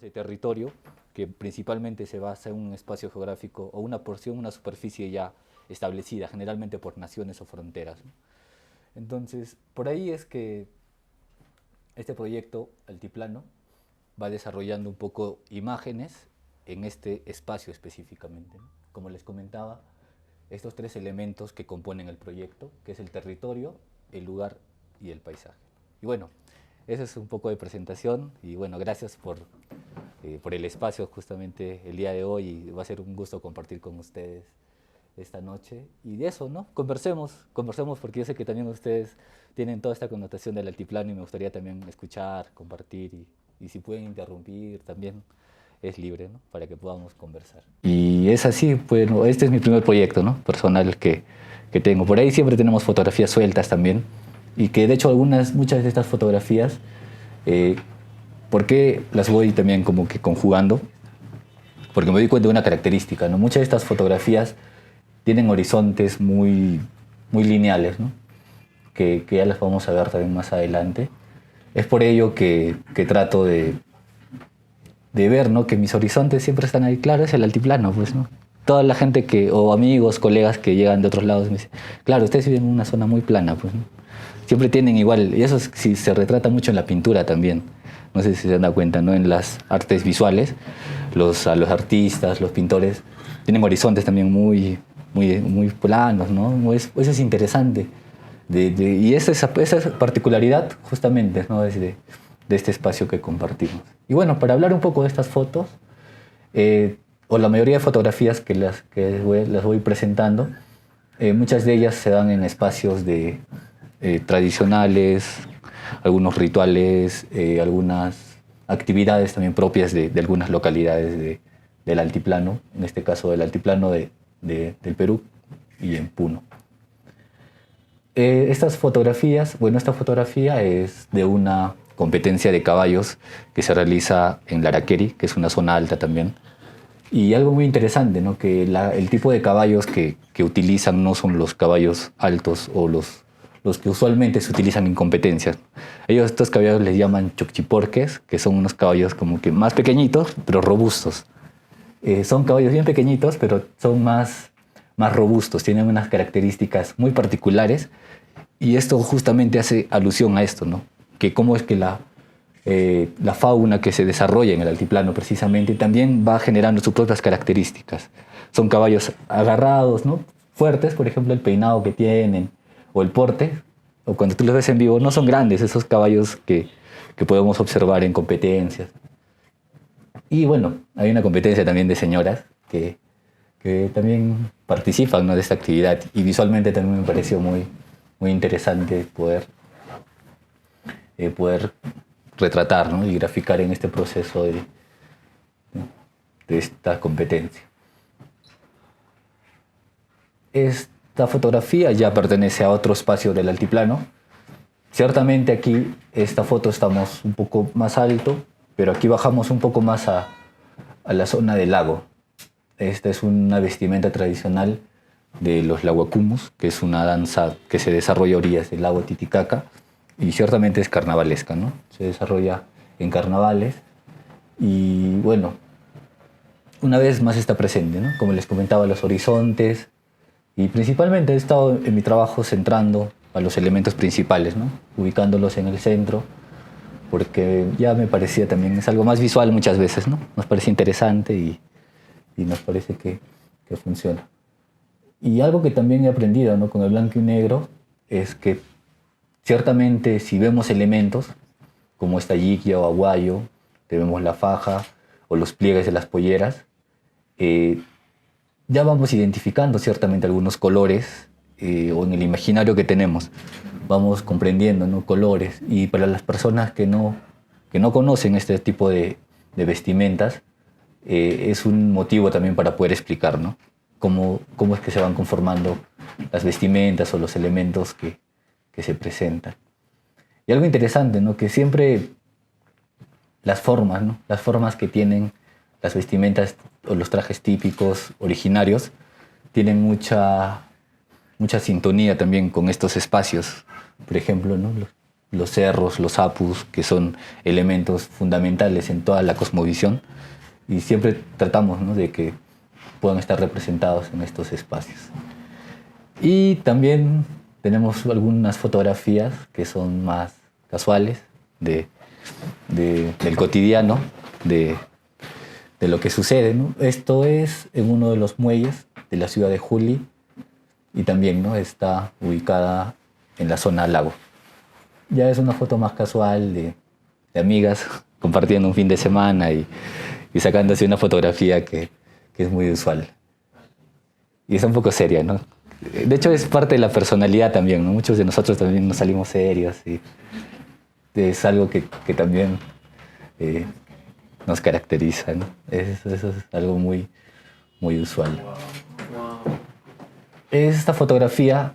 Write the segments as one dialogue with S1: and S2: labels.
S1: de territorio que principalmente se basa en un espacio geográfico o una porción, una superficie ya establecida, generalmente por naciones o fronteras. Entonces, por ahí es que este proyecto Altiplano va desarrollando un poco imágenes en este espacio específicamente, ¿no? Como les comentaba, estos tres elementos que componen el proyecto, que es el territorio, el lugar y el paisaje. Y bueno, eso es un poco de presentación y bueno, gracias por el espacio justamente el día de hoy y va a ser un gusto compartir con ustedes esta noche. Y de eso, ¿no? Conversemos porque yo sé que también ustedes tienen toda esta connotación del altiplano y me gustaría también escuchar, compartir y si pueden interrumpir también es libre, ¿no? Para que podamos conversar. Y es así, bueno, este es mi primer proyecto, ¿no? Personal que tengo. Por ahí siempre tenemos fotografías sueltas también y que de hecho muchas de estas fotografías, eh, ¿por qué las voy también como que conjugando? Porque me doy cuenta de una característica, ¿no? Muchas de estas fotografías tienen horizontes muy lineales, ¿no? Que ya las vamos a ver también más adelante. Es por ello que trato de ver, ¿no? Que mis horizontes siempre están ahí. Claro, es el altiplano, pues, ¿no? Toda la gente o amigos, colegas que llegan de otros lados me dicen, claro, ustedes viven en una zona muy plana, pues, ¿no? Siempre tienen igual, y eso sí se retrata mucho en la pintura también. No sé si se dan cuenta, ¿no? En las artes visuales, a los artistas, los pintores, tienen horizontes también muy planos, ¿no? Eso es interesante. Y esa particularidad justamente, ¿no? De este espacio que compartimos. Y bueno, para hablar un poco de estas fotos, o la mayoría de fotografías las voy presentando, muchas de ellas se dan en espacios tradicionales, algunos rituales, algunas actividades también propias de algunas localidades del altiplano, en este caso del altiplano del Perú y en Puno. Estas fotografías, bueno, esta fotografía es de una competencia de caballos que se realiza en Laraqueri, que es una zona alta también. Y algo muy interesante, ¿no? Que el tipo de caballos que utilizan no son los caballos altos o los que usualmente se utilizan en competencias. Estos caballos les llaman chochiporques, que son unos caballos como que más pequeñitos, pero robustos. Son caballos bien pequeñitos, pero son más robustos, tienen unas características muy particulares y esto justamente hace alusión a esto, ¿no? Que cómo es que la fauna que se desarrolla en el altiplano precisamente también va generando sus propias características. Son caballos agarrados, ¿no? Fuertes, por ejemplo, el peinado que tienen o el porte, o cuando tú los ves en vivo, no son grandes esos caballos que podemos observar en competencias. Y bueno, hay una competencia también de señoras que también participan, ¿no? De esta actividad y visualmente también me pareció muy interesante poder retratar, ¿no? Y graficar en este proceso de esta competencia. Esta fotografía ya pertenece a otro espacio del altiplano. Ciertamente aquí, esta foto estamos un poco más alto, pero aquí bajamos un poco más a la zona del lago. Esta es una vestimenta tradicional de los laguacumus, que es una danza que se desarrolla a orillas del lago Titicaca y ciertamente es carnavalesca, ¿no? Se desarrolla en carnavales y bueno, una vez más está presente, ¿no? Como les comentaba, los horizontes y principalmente he estado en mi trabajo centrando a los elementos principales, ¿no? Ubicándolos en el centro porque ya me parecía también, es algo más visual muchas veces, ¿no? Nos parece interesante y nos parece que funciona. Y algo que también he aprendido, ¿no? Con el blanco y negro es que ciertamente si vemos elementos como esta yiquia o aguayo, que vemos la faja o los pliegues de las polleras, ya vamos identificando ciertamente algunos colores o en el imaginario que tenemos. Vamos comprendiendo, ¿no? Colores. Y para las personas que no conocen este tipo de vestimentas, es un motivo también para poder explicar, ¿no? Cómo es que se van conformando las vestimentas o los elementos que se presentan. Y algo interesante, ¿no? Que siempre las formas, ¿no? Las formas que tienen las vestimentas o los trajes típicos originarios tienen mucha sintonía también con estos espacios. Por ejemplo, ¿no? los cerros, los apus, que son elementos fundamentales en toda la cosmovisión, y siempre tratamos, ¿no?, de que puedan estar representados en estos espacios. Y también tenemos algunas fotografías que son más casuales, del cotidiano, de lo que sucede, ¿no? Esto es en uno de los muelles de la ciudad de Juli, y también, ¿no?, está ubicada en la zona lago. Ya es una foto más casual de amigas compartiendo un fin de semana y sacándose una fotografía que es muy usual. Y es un poco seria, ¿no? De hecho, es parte de la personalidad también, ¿no? Muchos de nosotros también nos salimos serios y es algo que también nos caracteriza, ¿no? Eso es algo muy, muy usual. Esta fotografía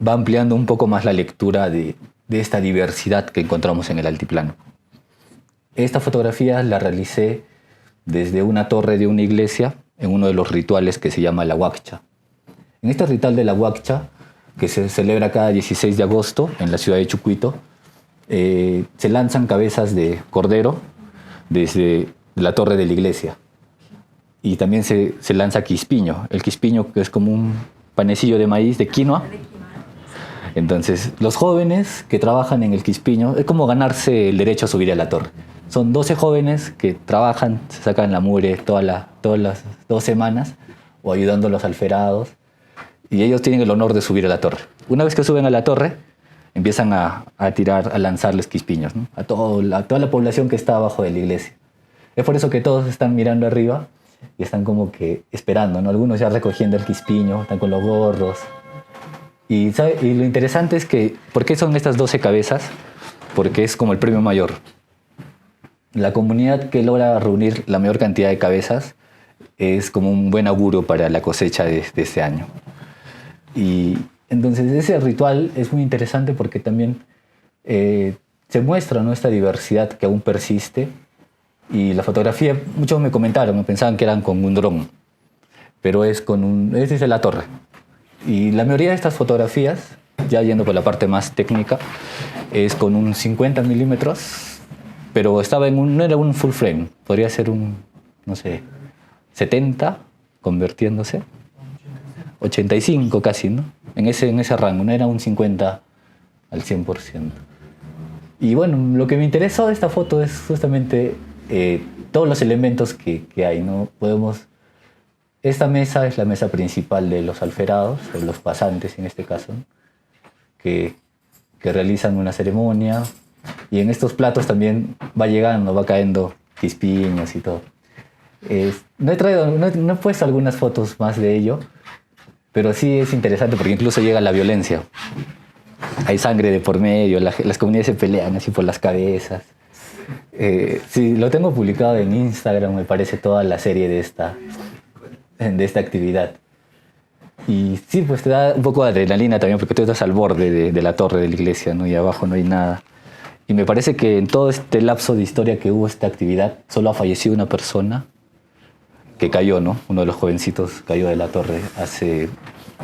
S1: va ampliando un poco más la lectura de esta diversidad que encontramos en el altiplano. Esta fotografía la realicé desde una torre de una iglesia en uno de los rituales que se llama la Huaccha. En este ritual de la Huaccha, que se celebra cada 16 de agosto en la ciudad de Chucuito, se lanzan cabezas de cordero desde la torre de la iglesia. Y también se lanza quispiño. El quispiño, que es como un panecillo de maíz, de quinoa. Entonces, los jóvenes que trabajan en el quispiño, es como ganarse el derecho a subir a la torre. Son 12 jóvenes que trabajan, se sacan la mugre todas las 2 semanas, o ayudando a los alferados, y ellos tienen el honor de subir a la torre. Una vez que suben a la torre, empiezan a lanzarles quispiños, ¿no?, a toda la población que está abajo de la iglesia. Es por eso que todos están mirando arriba y están como que esperando, ¿no? Algunos ya recogiendo el quispiño, están con los gorros. Y lo interesante es que, ¿por qué son estas 12 cabezas? Porque es como el premio mayor. La comunidad que logra reunir la mayor cantidad de cabezas es como un buen augurio para la cosecha de este año. Y entonces ese ritual es muy interesante porque también se muestra, ¿no?, esta diversidad que aún persiste. Y la fotografía, muchos me comentaron, me pensaban que eran con un dron, pero es desde la torre. Y la mayoría de estas fotografías, ya yendo por la parte más técnica, es con un 50 milímetros, pero no era un full frame, podría ser un, no sé, 70 convirtiéndose, 85 casi, ¿no? En ese rango, no era un 50 al 100%. Y bueno, lo que me interesó de esta foto es justamente todos los elementos que hay, ¿no? Esta mesa es la mesa principal de los alferados, de los pasantes en este caso, ¿no?, que realizan una ceremonia, y en estos platos también va cayendo quispiños y todo. No he puesto algunas fotos más de ello, pero sí es interesante porque incluso llega la violencia. Hay sangre de por medio, las comunidades se pelean así por las cabezas. Sí, lo tengo publicado en Instagram, me parece, toda la serie de esta actividad. Y sí, pues te da un poco de adrenalina también porque tú estás al borde de la torre de la iglesia, ¿no?, y abajo no hay nada. Y me parece que en todo este lapso de historia que hubo esta actividad, solo ha fallecido una persona que cayó, ¿no? Uno de los jovencitos cayó de la torre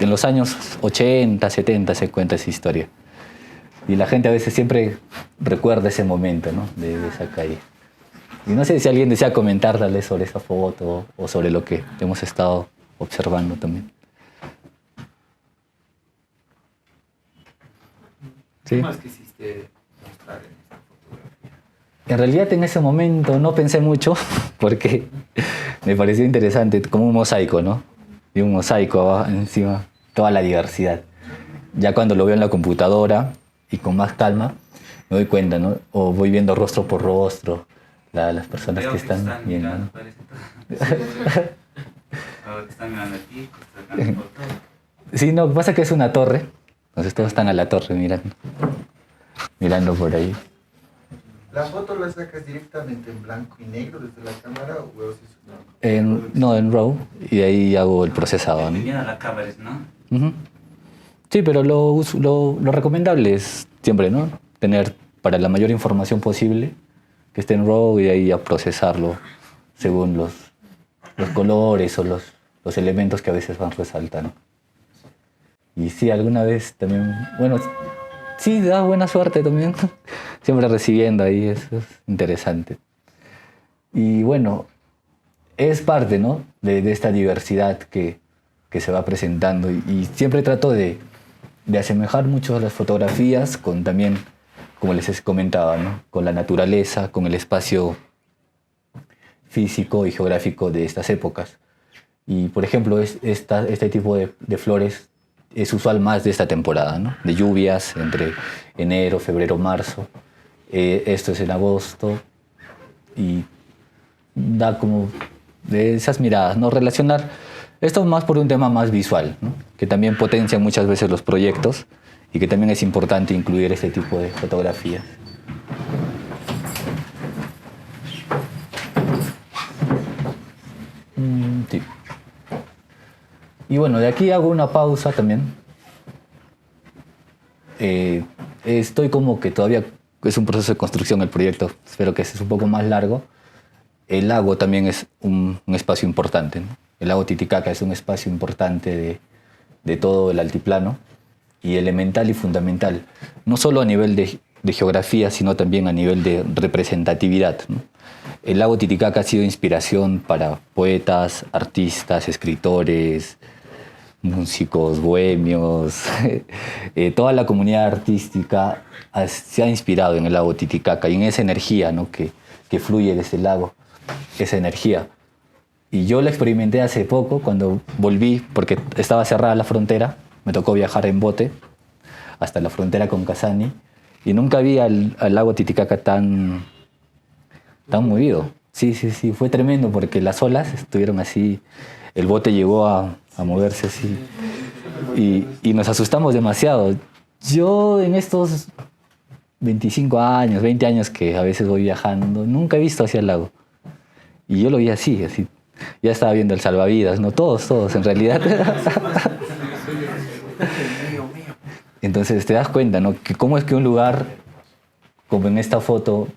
S1: en los años 80, 70 se cuenta esa historia. Y la gente a veces siempre recuerda ese momento, ¿no?, de esa caída. Y no sé si alguien desea comentar tal vez sobre esa foto o sobre lo que hemos estado observando también.
S2: ¿Qué más quisiste mostrar en esta fotografía?
S1: En realidad en ese momento no pensé mucho porque me pareció interesante, como un mosaico, ¿no? Y un mosaico abajo, encima, toda la diversidad. Ya cuando lo veo en la computadora y con más calma, me doy cuenta, ¿no? O voy viendo rostro por rostro las personas que están viendo, ¿no?
S2: Están mirando aquí, están mirando por todo.
S1: Sí, no, pasa que es una torre, entonces todos están a la torre mirando por ahí.
S3: ¿La foto la sacas directamente en blanco y negro desde la cámara o es
S1: No, en RAW, y de ahí hago el procesado, ¿no?
S2: Mira la cámara, ¿no?
S1: Uh-huh. Sí, pero lo recomendable es siempre, ¿no?, tener para la mayor información posible que esté en RAW y de ahí a procesarlo según los colores o los elementos que a veces van resaltando. Y sí, alguna vez también, bueno, sí, da buena suerte también. Siempre recibiendo ahí, eso es interesante. Y bueno, es parte, ¿no? de esta diversidad que se va presentando. Y siempre trato de asemejar mucho las fotografías con también, como les comentaba, ¿no? Con la naturaleza, con el espacio físico y geográfico de estas épocas. Y, por ejemplo, este tipo de flores es usual más de esta temporada, ¿no? De lluvias entre enero, febrero, marzo. Esto es en agosto y da como de esas miradas, ¿no? Relacionar esto más por un tema más visual, ¿no? Que también potencia muchas veces los proyectos y que también es importante incluir este tipo de fotografías. Sí. Y bueno, de aquí hago una pausa también. Estoy como que todavía es un proceso de construcción el proyecto, espero que sea un poco más largo. El lago también es un espacio importante, ¿no? El lago Titicaca es un espacio importante de todo el altiplano y elemental y fundamental, no solo a nivel de geografía, sino también a nivel de representatividad, ¿no? El lago Titicaca ha sido inspiración para poetas, artistas, escritores, músicos, bohemios. Toda la comunidad artística se ha inspirado en el lago Titicaca y en esa energía, ¿no? que fluye de ese lago, esa energía. Y yo la experimenté hace poco cuando volví, porque estaba cerrada la frontera, me tocó viajar en bote hasta la frontera con Casani y nunca vi al lago Titicaca tan movido. Sí, fue tremendo porque las olas estuvieron así, el bote llegó a moverse así y nos asustamos demasiado. Yo en estos 25 años, 20 años que a veces voy viajando, nunca he visto hacia el lago. Y yo lo vi así. Ya estaba viendo el salvavidas, ¿no? Todos en realidad. Entonces te das cuenta, ¿no? Que cómo es que un lugar, como en esta foto,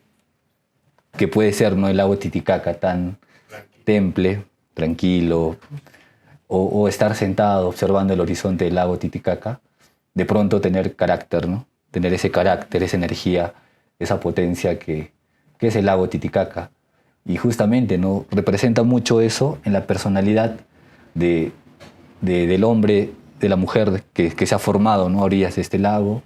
S1: que puede ser, ¿no? El lago Titicaca, tan temple, tranquilo, o estar sentado observando el horizonte del lago Titicaca, de pronto tener carácter, ¿no? Tener ese carácter, esa energía, esa potencia que es el lago Titicaca. Y justamente, ¿no? Representa mucho eso en la personalidad del hombre, de la mujer que se ha formado, ¿no? A orillas de este lago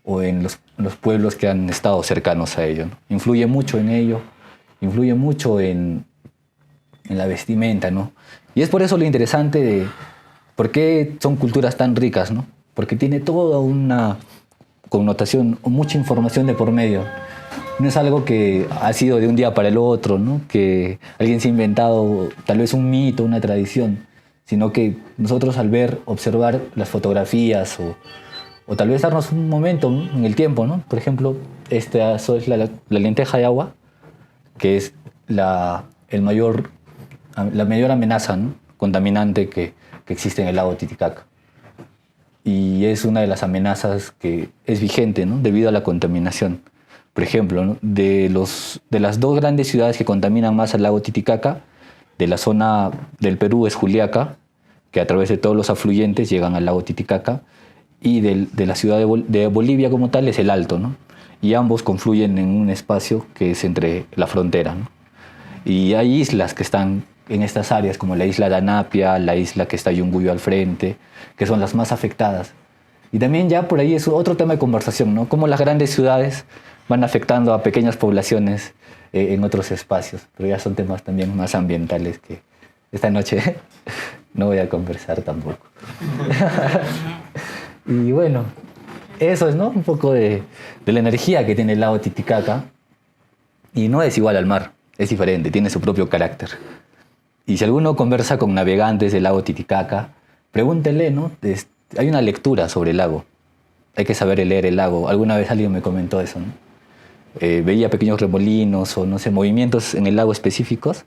S1: o en los pueblos que han estado cercanos a ello, ¿no? Influye mucho en ello, influye mucho en la vestimenta, ¿no? Y es por eso lo interesante de por qué son culturas tan ricas, ¿no? Porque tiene toda una connotación, mucha información de por medio. No es algo que ha sido de un día para el otro, ¿no? Que alguien se ha inventado tal vez un mito, una tradición, sino que nosotros al ver, observar las fotografías o tal vez darnos un momento, ¿no? En el tiempo, ¿no? Por ejemplo, esta es la lenteja de agua, que es la mayor amenaza, ¿no? Contaminante que existe en el lago Titicaca. Y es una de las amenazas que es vigente, ¿no? Debido a la contaminación. Por ejemplo, ¿no? de las dos grandes ciudades que contaminan más al lago Titicaca, de la zona del Perú es Juliaca, que a través de todos los afluentes llegan al lago Titicaca, y de la ciudad de Bolivia como tal es el Alto, ¿no? Y ambos confluyen en un espacio que es entre la frontera, ¿no? Y hay islas que están en estas áreas, como la isla de Anapia, la isla que está Yunguyo al frente, que son las más afectadas. Y también ya por ahí es otro tema de conversación, ¿no? Cómo las grandes ciudades van afectando a pequeñas poblaciones en otros espacios, pero ya son temas también más ambientales que esta noche no voy a conversar tampoco. Y bueno, eso es, ¿no? Un poco de la energía que tiene el lago Titicaca, y no es igual al mar, es diferente, tiene su propio carácter. Y si alguno conversa con navegantes del lago Titicaca, pregúntenle, ¿no? Hay una lectura sobre el lago, hay que saber leer el lago. Alguna vez alguien me comentó eso, ¿no? Veía pequeños remolinos o, no sé, movimientos en el lago específicos.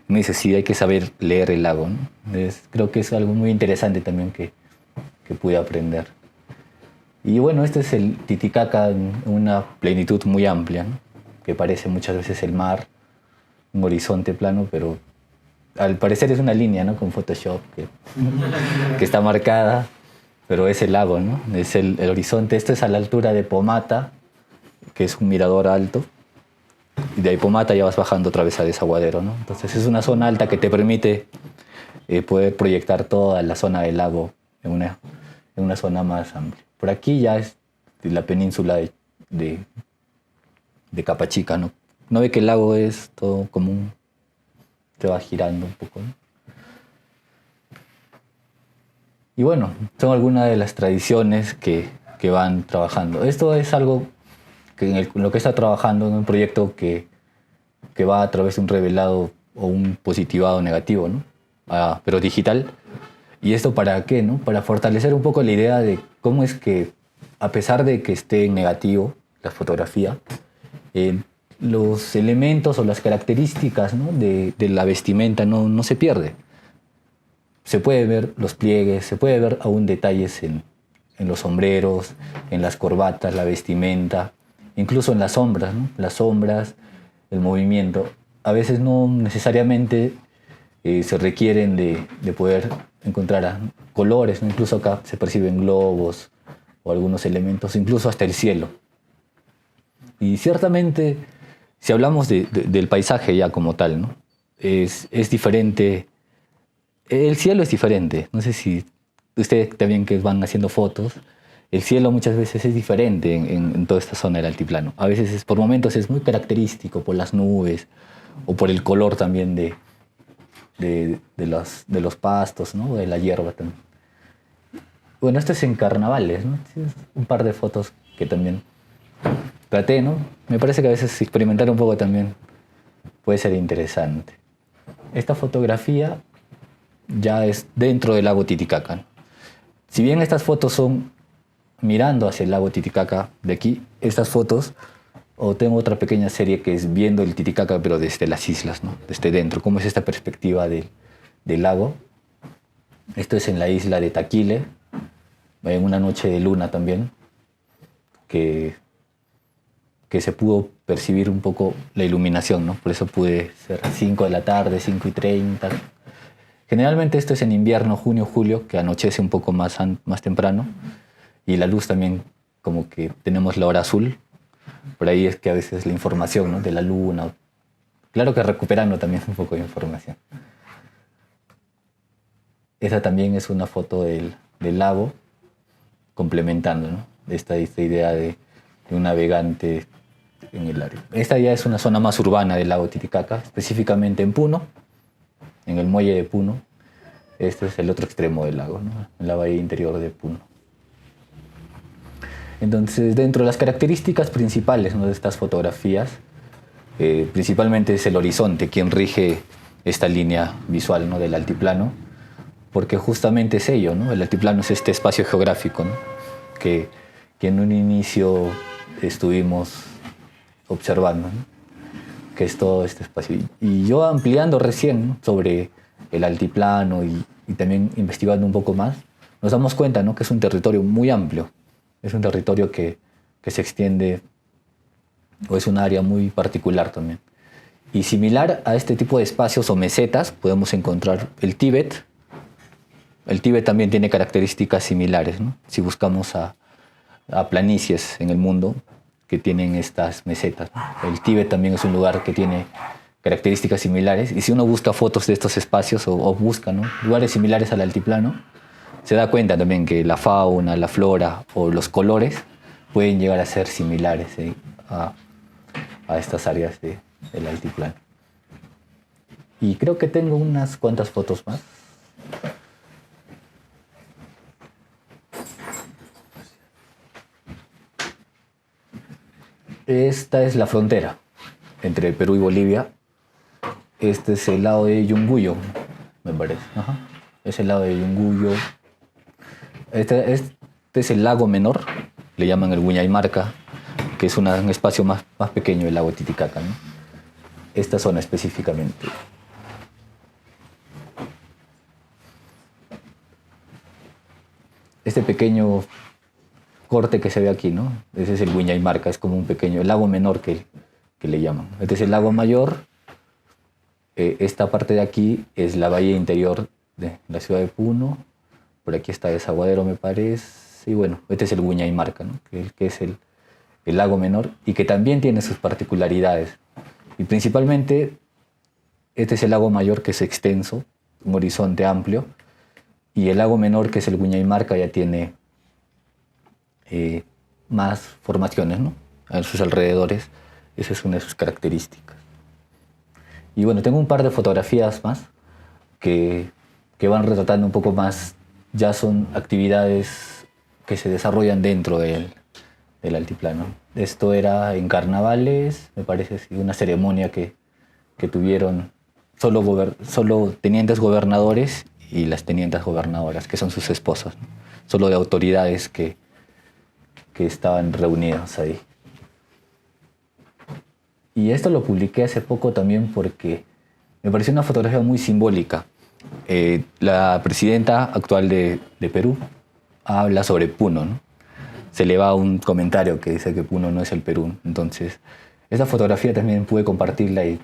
S1: Me dice, sí, hay que saber leer el lago, ¿no? Creo que es algo muy interesante también que pude aprender. Y bueno, este es el Titicaca en una plenitud muy amplia, ¿no? Que parece muchas veces el mar, un horizonte plano, pero al parecer es una línea, ¿no? Con Photoshop que está marcada. pero es el lago, ¿no? Es el horizonte. Esto es a la altura de Pomata, que es un mirador alto. Y de ahí Pomata ya vas bajando otra vez a Desaguadero, ¿no? Entonces es una zona alta que te permite poder proyectar toda la zona del lago en una zona más amplia. Por aquí ya es la península de Capachica, ¿no? No ve que el lago es todo común, se va girando un poco, ¿no? Y bueno, son algunas de las tradiciones que van trabajando. Esto es algo que en lo que está trabajando en un proyecto que va a través de un revelado o un positivado negativo, ¿no? Pero digital. ¿Y esto para qué, no? Para fortalecer un poco la idea de cómo es que, a pesar de que esté en negativo la fotografía, los elementos o las características, ¿no?, de la vestimenta no se pierde. Se puede ver los pliegues, se puede ver aún detalles en los sombreros, en las corbatas, la vestimenta, incluso en las sombras, ¿no? Las sombras, el movimiento. A veces no necesariamente se requieren de poder encontrar colores, ¿no? Incluso acá se perciben globos o algunos elementos, incluso hasta el cielo. Y ciertamente, si hablamos del paisaje ya como tal, ¿no?, es diferente. El cielo es diferente. No sé si ustedes también que van haciendo fotos, el cielo muchas veces es diferente en toda esta zona del altiplano. A veces por momentos es muy característico por las nubes o por el color también de los pastos, ¿no?, de la hierba también. Bueno, esto es en carnavales, ¿no? Es un par de fotos que también traté, ¿no? Me parece que a veces experimentar un poco también puede ser interesante. Esta fotografía ya es dentro del lago Titicaca, ¿no? Si bien estas fotos son mirando hacia el lago Titicaca de aquí, estas fotos, o tengo otra pequeña serie que es viendo el Titicaca pero desde las islas, ¿no?, desde dentro, cómo es esta perspectiva del lago. Esto es en la isla de Taquile, en una noche de luna también, que se pudo percibir un poco la iluminación, ¿no? Por eso pude ser 5 de la tarde, 5:30. Generalmente esto es en invierno, junio, julio, que anochece un poco más temprano. Y la luz también, como que tenemos la hora azul. Por ahí es que a veces la información, ¿no?, de la luna. Claro que recuperando también un poco de información. Esa también es una foto del lago, complementando, ¿no?, esta idea de un navegante en el área. Esta ya es una zona más urbana del lago Titicaca, específicamente en Puno, en el muelle de Puno. Este es el otro extremo del lago, ¿no?, en la bahía interior de Puno. Entonces, dentro de las características principales, ¿no?, de estas fotografías, principalmente es el horizonte quien rige esta línea visual, ¿no?, del altiplano, porque justamente es ello, ¿no? El altiplano es este espacio geográfico, ¿no?, que en un inicio estuvimos observando, ¿no?, que es todo este espacio. Y yo ampliando recién, ¿no?, sobre el altiplano y también investigando un poco más, nos damos cuenta, ¿no?, que es un territorio muy amplio. Es un territorio que se extiende, o es un área muy particular también. Y similar a este tipo de espacios o mesetas, podemos encontrar el Tíbet. El Tíbet también tiene características similares, ¿no? Si buscamos a planicies en el mundo que tienen estas mesetas, ¿no? El Tíbet también es un lugar que tiene características similares. Y si uno busca fotos de estos espacios o busca, ¿no?, lugares similares al altiplano, se da cuenta también que la fauna, la flora o los colores pueden llegar a ser similares a estas áreas del altiplano. Y creo que tengo unas cuantas fotos más. Esta es la frontera entre Perú y Bolivia. Este es el lado de Yunguyo, me parece. Ajá. Es el lado de Yunguyo. Este es el lago menor, le llaman el Huñaymarca, que es un espacio más pequeño del lago Titicaca, ¿no? Esta zona específicamente. Este pequeño corte que se ve aquí, ¿no?, ese es el Huñaymarca, es como un pequeño, el lago menor que le llaman. Este es el lago mayor. Esta parte de aquí es la bahía interior de la ciudad de Puno. por aquí está Desaguadero, me parece, y bueno, este es el Guñaymarca, ¿no? que es el lago menor y que también tiene sus particularidades. Y principalmente, este es el lago mayor, que es extenso, un horizonte amplio, y el lago menor, que es el Guñaymarca, ya tiene más formaciones, ¿no? A sus alrededores. Esa es una de sus características. Y bueno, tengo un par de fotografías más que van retratando un poco más, ya son actividades que se desarrollan dentro del altiplano. Esto era en carnavales, me parece, sí, una ceremonia que tuvieron solo tenientes gobernadores y las tenientas gobernadoras, que son sus esposas, ¿no? Solo de autoridades que estaban reunidos ahí. Y esto lo publiqué hace poco también porque me pareció una fotografía muy simbólica. La presidenta actual de Perú habla sobre Puno, ¿no? Se le va un comentario que dice que Puno no es el Perú. Entonces, esa fotografía también pude compartirla y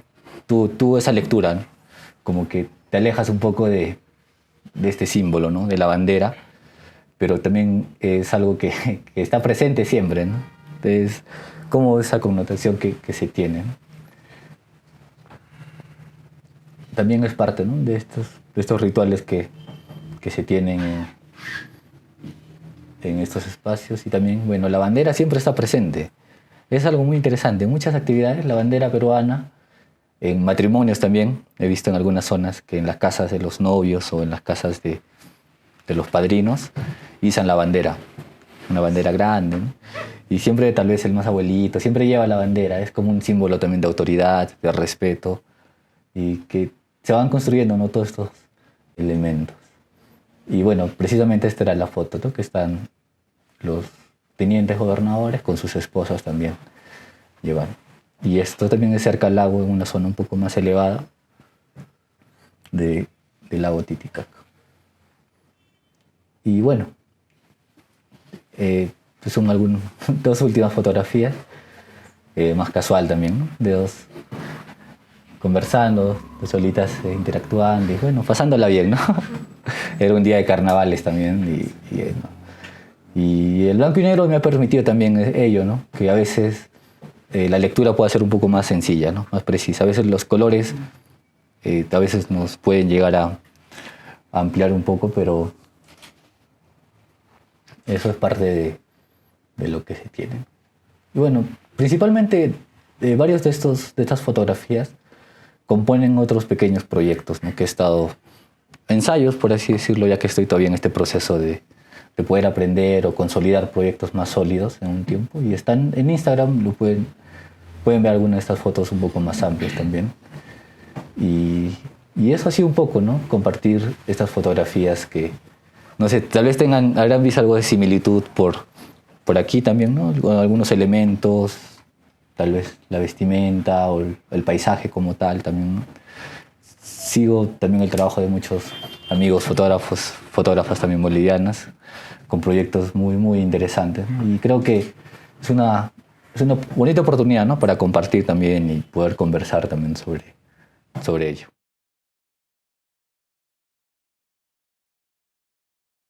S1: tuvo esa lectura, ¿no? Como que te alejas un poco de este símbolo, ¿no? De la bandera, pero también es algo que está presente siempre, ¿no? Entonces, como esa connotación que se tiene, ¿no? También es parte, ¿no? de estos rituales que se tienen en estos espacios. Y también, bueno, la bandera siempre está presente. Es algo muy interesante. En muchas actividades, la bandera peruana, en matrimonios también, he visto en algunas zonas que en las casas de los novios o en las casas de los padrinos, izan la bandera, una bandera grande, ¿no? Y siempre tal vez el más abuelito, siempre lleva la bandera, es como un símbolo también de autoridad, de respeto, y que se van construyendo, ¿no? Todos estos elementos. Y bueno, precisamente esta era la foto, ¿no? Que están los tenientes gobernadores con sus esposas también llevan. Y esto también es cerca al lago, en una zona un poco más elevada del lago Titicaca. Y bueno, son dos últimas fotografías, más casual también, ¿no? De dos conversando, dos solitas interactuando y bueno, pasándola bien, ¿no? Era un día de carnavales también y el blanco y negro me ha permitido también ello, ¿no? Que a veces la lectura puede ser un poco más sencilla, ¿no? Más precisa. A veces los colores a veces nos pueden llegar a ampliar un poco, pero eso es parte de lo que se tiene. Y bueno, principalmente varios de estas fotografías componen otros pequeños proyectos, ¿no? Que he estado, ensayos, por así decirlo, ya que estoy todavía en este proceso de poder aprender o consolidar proyectos más sólidos en un tiempo. Y están en Instagram, pueden ver algunas de estas fotos un poco más amplias también. Y eso ha sido un poco, ¿no? Compartir estas fotografías que, no sé, tal vez habrán visto algo de similitud por aquí también, ¿no? Algunos elementos, tal vez la vestimenta o el paisaje como tal también, ¿no? Sigo también el trabajo de muchos amigos fotógrafas también bolivianas, con proyectos muy, muy interesantes, ¿no? Y creo que es una bonita oportunidad, ¿no? Para compartir también y poder conversar también sobre ello.